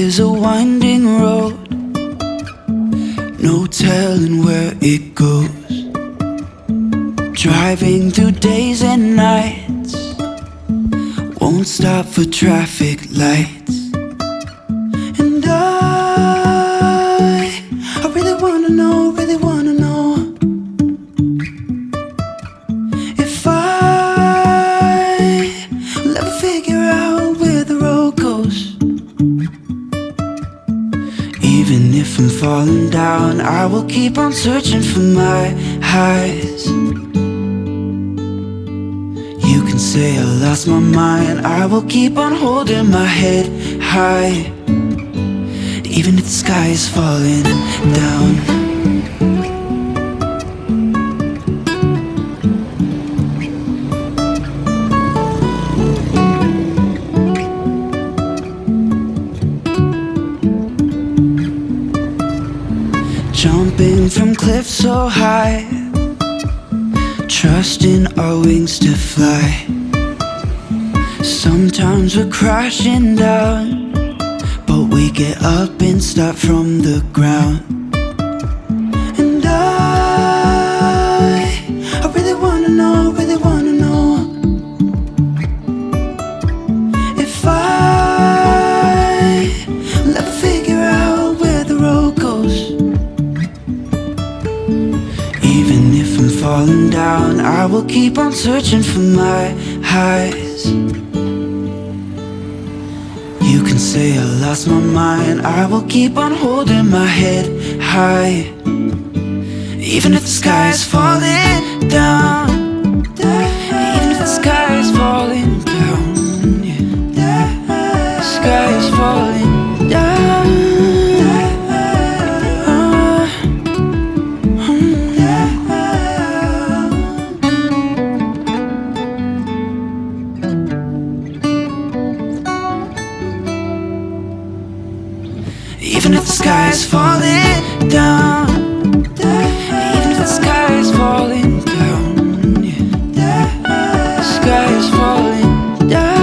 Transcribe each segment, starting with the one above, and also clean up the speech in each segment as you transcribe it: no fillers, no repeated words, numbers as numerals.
is a winding road, no telling where it goes. Driving through days and nights, won't stop for traffic lights. And I really wanna know, really wanna know if I will ever figure out where the road goes. Even if I'm falling down, I will keep on searching for my highs. You can say I lost my mind, I will keep on holding my head high, even if the sky is falling down. Jumping from cliffs so high, trusting our wings to fly. Sometimes we're crashing down, but we get up and start from the ground. And I really wanna know, really wanna know if I will ever figure out where the road goes. Even if I'm falling down, I will keep on searching for my highs. You can say I lost my mind, I will keep on holding my head high, even if the sky is falling down. Even if the sky is falling down, yeah. The sky is falling down. Even if the sky is falling down, even if the sky is falling down, yeah. The sky is falling down.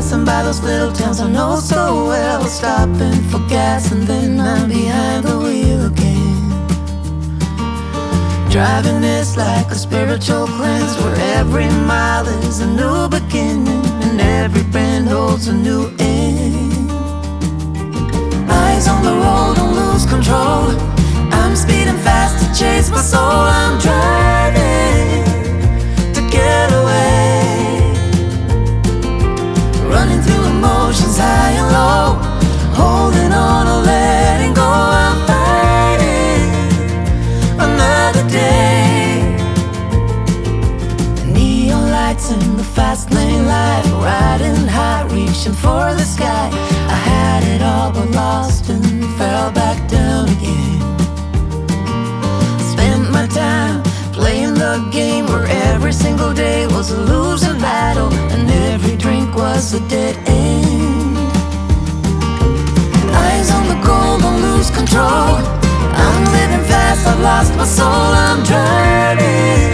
passing by those little towns I know so well, stopping for gas and then I'm behind the wheel again. Driving this like a spiritual cleanse, where every mile is a new beginning and every bend holds a new end. Eyes on the road, don't lose control. I'm speeding fast to chase my soul. I'm driving to get away, running through emotions high and low, holding on or letting go. I'm fighting another day. Neon lights in the fast lane life, riding high, reaching for the sky. I had it all but lost and fell back down again. Spent my time playing the game where every single day was a losing battle and every drink was a dead end. Eyes on the goal, don't lose control. I'm living fast, I've lost my soul. I'm driving